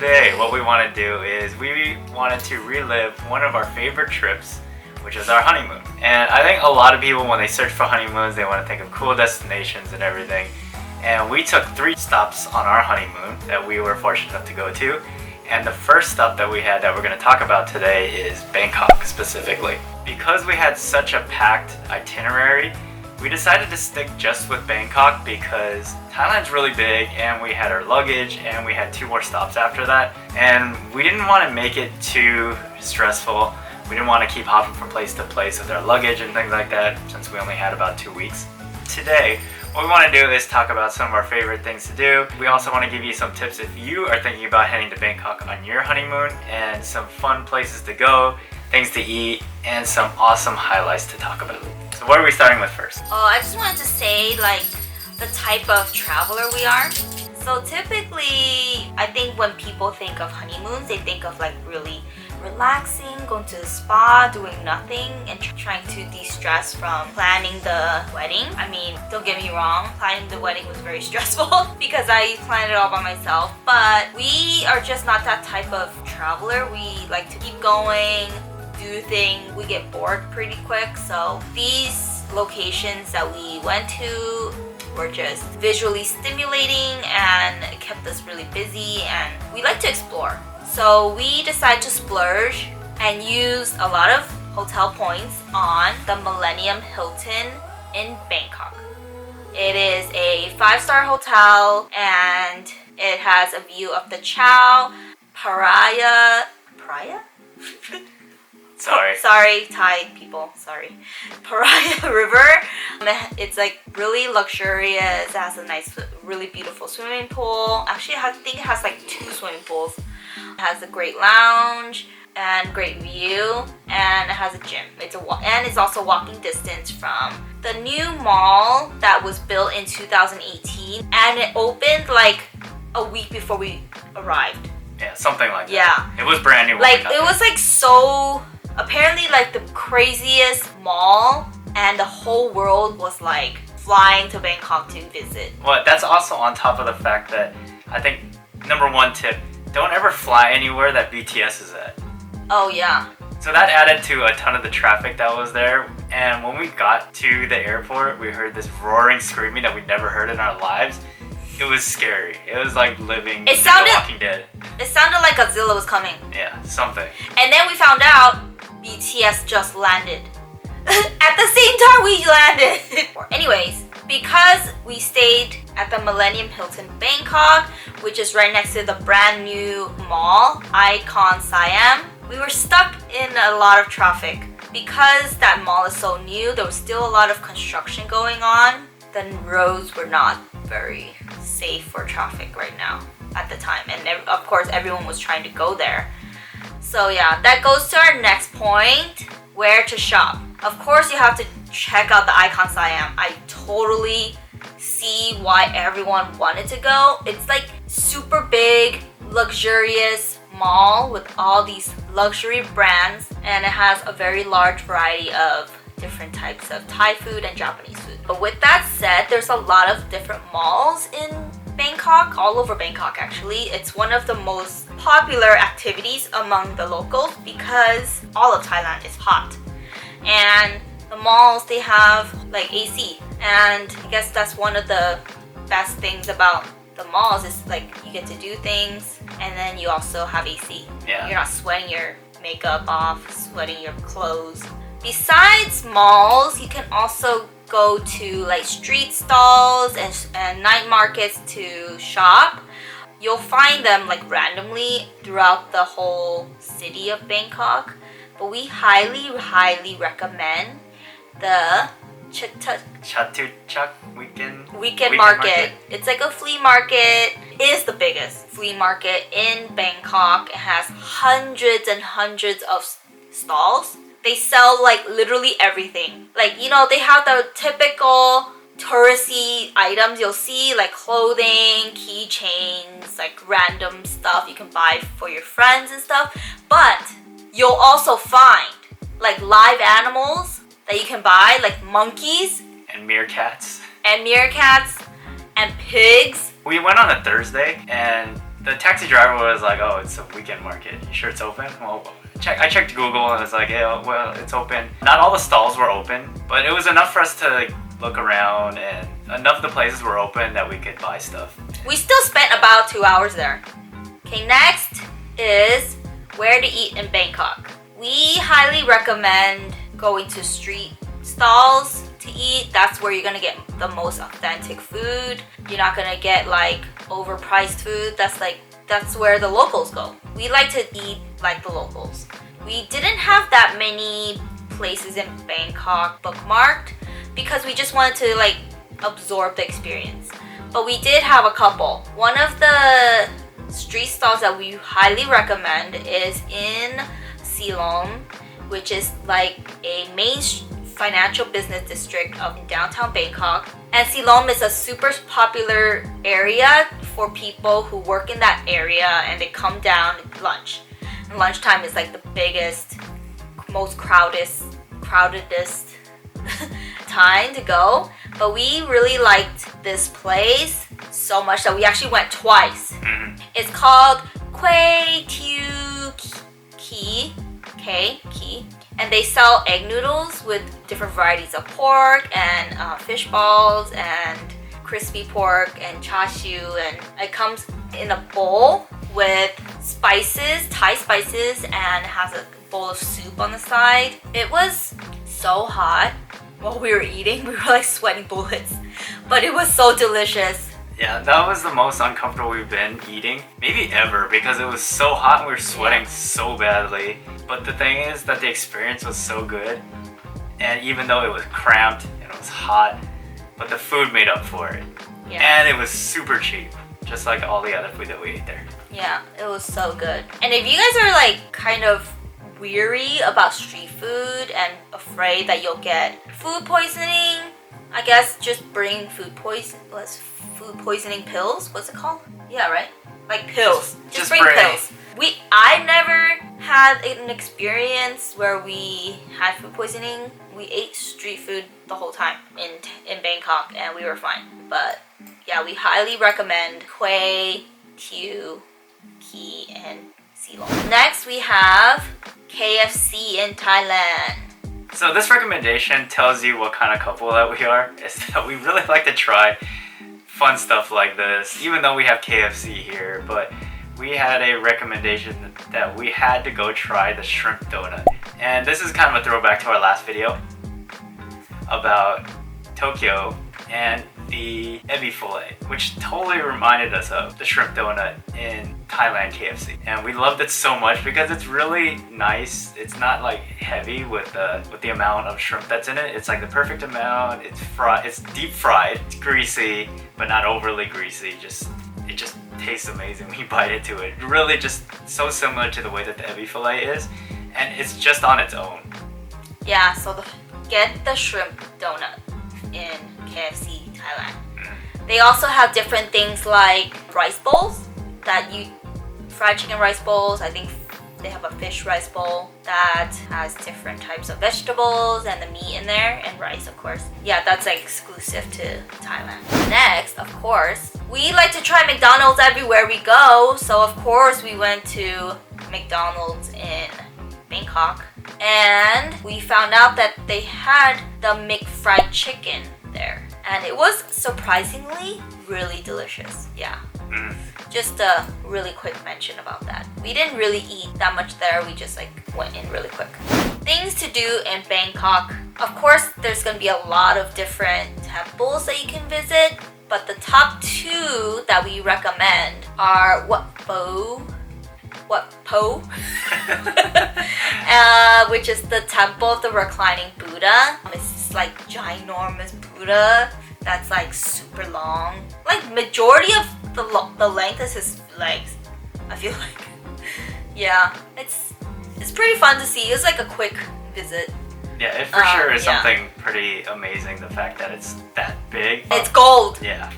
today what we want to do is we wanted to relive one of our favorite trips, which is our honeymoon. And I think a lot of people, when they search for honeymoons, they want to think of cool destinations and everything. And we took 3 stops on our honeymoon that we were fortunate enough to go to. And the first stop that we had that we're going to talk about today is Bangkok specifically. Because we had such a packed itinerary, we decided to stick just with Bangkok because Thailand's really big and we had our luggage and we had 2 more stops after that. And we didn't want to make it too stressful. We didn't want to keep hopping from place to place with our luggage and things like that since we only had about 2 weeks. Today, what we want to do is talk about some of our favorite things to do. We also want to give you some tips if you are thinking about heading to Bangkok on your honeymoon, and some fun places to go, things to eat, and some awesome highlights to talk about. So what are we starting with first? I just wanted to say the type of traveler we are. So typically, I think when people think of honeymoons, they think of really relaxing, going to the spa, doing nothing, and trying to de-stress from planning the wedding. I mean, don't get me wrong, planning the wedding was very stressful because I planned it all by myself. But we are just not that type of traveler. We like to keep going, do things. We get bored pretty quick. So these locations that we went to were just visually stimulating and it kept us really busy, and we like to explore. So we decided to splurge and use a lot of hotel points on the Millennium Hilton in Bangkok. It is a 5-star hotel and it has a view of the Chao Phraya. Sorry, Thai people. Sorry. Phraya River. It's really luxurious. It has a nice, really beautiful swimming pool. Actually, I think it has 2 swimming pools. It has a great lounge and great view, and it has a gym. And it's also walking distance from the new mall that was built in 2018, and it opened a week before we arrived. Yeah, something like that. Yeah. It was brand new. It was so apparently the craziest mall, and the whole world was flying to Bangkok to visit. Well, that's also on top of the fact that I think number 1 tip, don't ever fly anywhere that BTS is at. Oh yeah. So that added to a ton of the traffic that was there. And when we got to the airport, we heard this roaring screaming that we'd never heard in our lives. It was scary. It was like living The Walking Dead. It sounded like Godzilla was coming. Yeah, something. And then we found out BTS just landed. At the same time we landed. Anyways, because we stayed at the Millennium Hilton Bangkok, which is right next to the brand new mall, Icon Siam, we were stuck in a lot of traffic. Because that mall is so new, there was still a lot of construction going on. The roads were not very safe for traffic right now at the time. And of course, everyone was trying to go there. So yeah, that goes to our next point, where to shop. Of course, you have to check out the Icon Siam. I totally see why everyone wanted to go. It's super big, luxurious mall with all these luxury brands, and it has a very large variety of different types of Thai food and Japanese food. But with that said, there's a lot of different malls in Bangkok, all over Bangkok actually. It's one of the most popular activities among the locals because all of Thailand is hot. And the malls, they have AC. And I guess that's one of the best things about the malls is you get to do things, and then you also have AC. Yeah. You're not sweating your makeup off, sweating your clothes. Besides malls, you can also go to street stalls and night markets to shop. You'll find them randomly throughout the whole city of Bangkok, but we highly recommend the Chatuchak weekend market. It's a flea market. It is the biggest flea market in Bangkok. It has hundreds and hundreds of stalls. They sell literally everything. They have the typical touristy items you'll see, clothing, keychains, random stuff you can buy for your friends and stuff. But you'll also find live animals that you can buy, monkeys and meerkats and pigs. We went on a Thursday, and the taxi driver was like, "Oh, it's a weekend market. You sure it's open?" Well, I checked Google and it's like, "Yeah, well, it's open." Not all the stalls were open, but it was enough for us to like, look around, and enough of the places were open that we could buy stuff. We still spent about 2 hours there. Okay, next is where to eat in Bangkok. We highly recommend going to street stalls to eat. That's where you're gonna get the most authentic food. You're not gonna get like overpriced food. That's where the locals go. We like to eat like the locals. We didn't have that many places in Bangkok bookmarked because we just wanted to like absorb the experience. But we did have a couple. One of the street stalls that we highly recommend is in Silom, which is like a main financial business district of downtown Bangkok. And Silom is a super popular area for people who work in that area, and they come down at lunch. And lunchtime is like the biggest, most crowdedest time to go. But we really liked this place so much that we actually went twice. It's called Kway Tew Ki, and they sell egg noodles with different varieties of pork and fish balls and crispy pork and chashu, and it comes in a bowl with spices, Thai spices, and has a bowl of soup on the side. It was so hot while we were eating. We were like sweating bullets, but it was so delicious. Yeah, that was the most uncomfortable we've been eating, maybe ever, because it was so hot and we were sweating so badly. But the thing is that the experience was so good, and even though it was cramped and it was hot, but the food made up for it. Yeah. And it was super cheap, just like all the other food that we ate there. Yeah, it was so good. And if you guys are like kind of weary about street food and afraid that you'll get food poisoning, I guess just bring food poisoning pills. What's it called? Yeah, right? Like pills. Just bring pills. I never had an experience where we had food poisoning. We ate street food the whole time in Bangkok, and we were fine. But yeah, we highly recommend Kway Tew Ki and Silom. Next we have KFC in Thailand. So this recommendation tells you what kind of couple that we are. Is that we really like to try fun stuff like this, even though we have KFC here. But we had a recommendation that we had to go try the shrimp donut. And this is kind of a throwback to our last video about Tokyo and the ebi fillet, which totally reminded us of the shrimp donut in Thailand KFC. And we loved it so much because it's really nice. It's not like heavy with the amount of shrimp that's in it. It's like the perfect amount. It's fried. It's deep fried. It's greasy, but not overly greasy. It just tastes amazing when you bite into it. Really just so similar to the way that the ebi fillet is, and it's just on its own. Yeah, so get the shrimp donut in KFC Thailand. They also have different things like rice bowls fried chicken rice bowls. I think they have a fish rice bowl that has different types of vegetables and the meat in there, and rice, of course. Yeah, that's like exclusive to Thailand. Next, of course, we like to try McDonald's everywhere we go. So of course we went to McDonald's in Bangkok, and we found out that they had the McFried chicken there, and it was surprisingly really delicious. Yeah. Just a really quick mention about that. We didn't really eat that much there. We just like went in really quick. Things to do in Bangkok. Of course, there's gonna be a lot of different temples that you can visit, but the top two that we recommend are Wat Po, which is the temple of the reclining Buddha. It's this like ginormous Buddha that's like super long. Like majority of the length is his legs, I feel like. Yeah, it's pretty fun to see. It's like a quick visit. Yeah, it for sure is something pretty amazing, the fact that it's that big. It's gold. Yeah.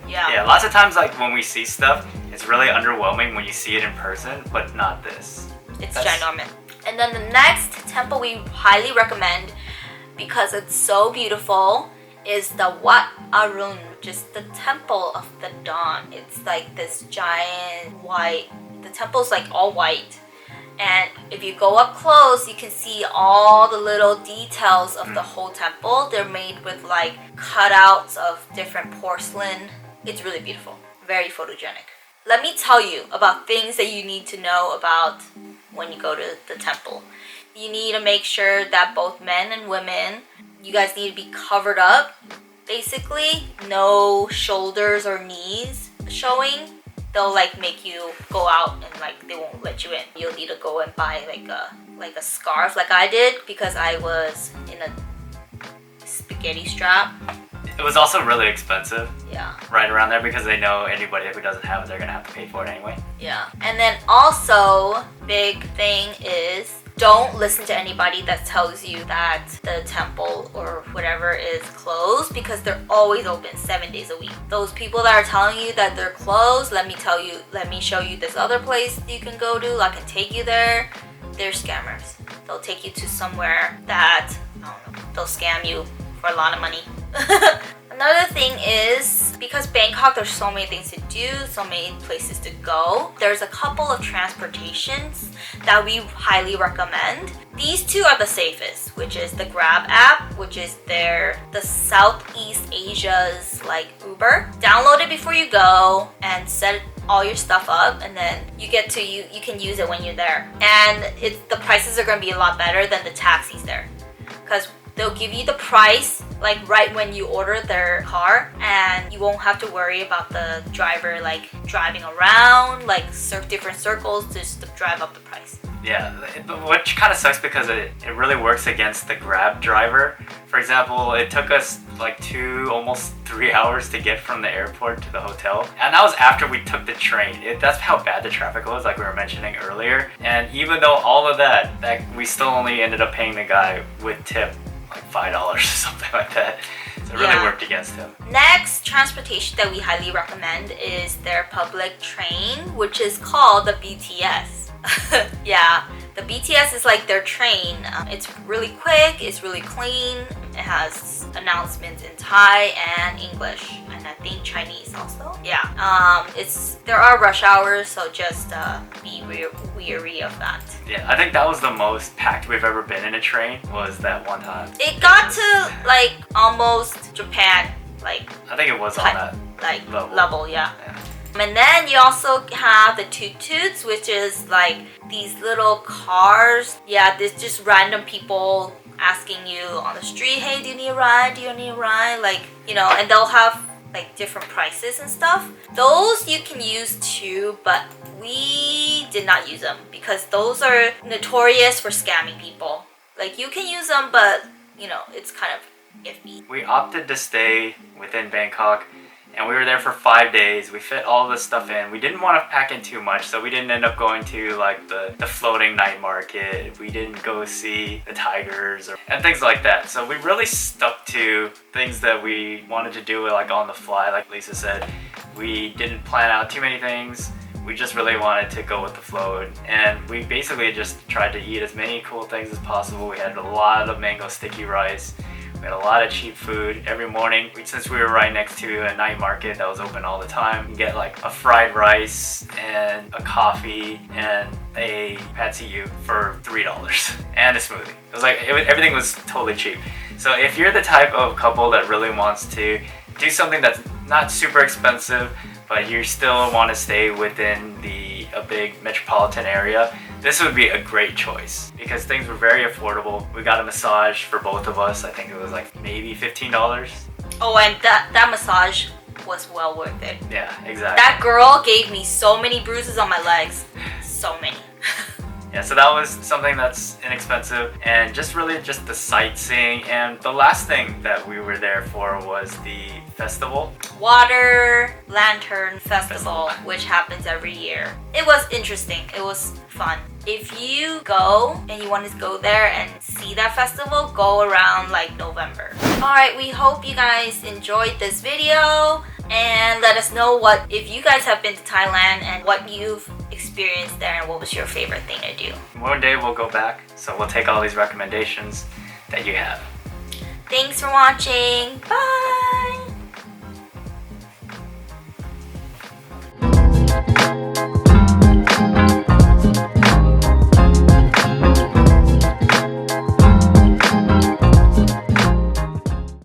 Yeah. Yeah, lots of times like when we see stuff, it's really underwhelming when you see it in person, but not this. It's ginormous. And then the next temple we highly recommend because it's so beautiful is the Wat Arun, just the Temple of the Dawn. It's like this giant white, the temple's like all white. And if you go up close, you can see all the little details of the whole temple. They're made with like cutouts of different porcelain. It's really beautiful, very photogenic. Let me tell you about things that you need to know about when you go to the temple. You need to make sure that both men and women, you guys need to be covered up. Basically, no shoulders or knees showing. They'll like make you go out and like they won't let you in. You'll need to go and buy like a scarf like I did because I was in a spaghetti strap. It was also really expensive. Yeah. Right around there because they know anybody who doesn't have it, they're gonna have to pay for it anyway. Yeah. And then also, big thing is don't listen to anybody that tells you that the temple or whatever is closed because they're always open 7 days a week. Those people that are telling you that they're closed, let me show you this other place you can go to, I can take you there. They're scammers. They'll take you to somewhere that, I don't know, they'll scam you for a lot of money. Another thing is, because Bangkok, there's so many things to do, so many places to go. There's a couple of transportations that we highly recommend. These two are the safest, which is the Grab app, which is the Southeast Asia's like Uber. Download it before you go and set all your stuff up, and then you can use it when you're there. And the prices are going to be a lot better than the taxis there, because they'll give you the price like right when you order their car, and you won't have to worry about the driver like driving around like different circles just to drive up the price. Yeah, which kind of sucks because it really works against the Grab driver. For example, it took us like almost 3 hours to get from the airport to the hotel, and that was after we took the train. That's how bad the traffic was, like we were mentioning earlier. And even though all of that we still only ended up paying the guy with tip like $5 or something like that. So it really worked against him. Next transportation that we highly recommend is their public train, which is called the BTS. Yeah, the BTS is like their train. It's really quick, it's really clean. It has announcements in Thai and English, and I think Chinese also. Yeah, there are rush hours, so just be weary of that. Yeah, I think that was the most packed we've ever been in a train, was that one time. It got to like almost Japan, like I think it was on that like level, yeah. And then you also have the tututs, which is like these little cars. Yeah, there's just random people asking you on the street, hey, do you need a ride? Do you need a ride? Like, you know, and they'll have like different prices and stuff. Those you can use too, but we did not use them because those are notorious for scamming people. Like, you can use them, but you know, it's kind of iffy. We opted to stay within Bangkok, and we were there for 5 days. We fit all this stuff in. We didn't want to pack in too much, so we didn't end up going to like the floating night market. We didn't go see the tigers and things like that. So we really stuck to things that we wanted to do like on the fly. Like Lisa said, we didn't plan out too many things. We just really wanted to go with the flow, and we basically just tried to eat as many cool things as possible. We had a lot of mango sticky rice. We had a lot of cheap food every morning. Since we were right next to a night market that was open all the time, you get like a fried rice and a coffee and a pad see ew for $3 and a smoothie. It was like everything was totally cheap. So if you're the type of couple that really wants to do something that's not super expensive, but you still want to stay within a big metropolitan area, this would be a great choice because things were very affordable. We got a massage for both of us. I think it was like maybe $15. Oh, and that massage was well worth it. Yeah, exactly. That girl gave me so many bruises on my legs. So many. Yeah, so that was something that's inexpensive, and just the sightseeing. And the last thing that we were there for was the festival. Water Lantern Festival, which happens every year. It was interesting. It was fun. If you go and you want to go there and see that festival, go around like November. Alright, we hope you guys enjoyed this video, and let us know if you guys have been to Thailand and what you've experienced there and what was your favorite thing to do. One day we'll go back, so we'll take all these recommendations that you have. Thanks for watching. Bye!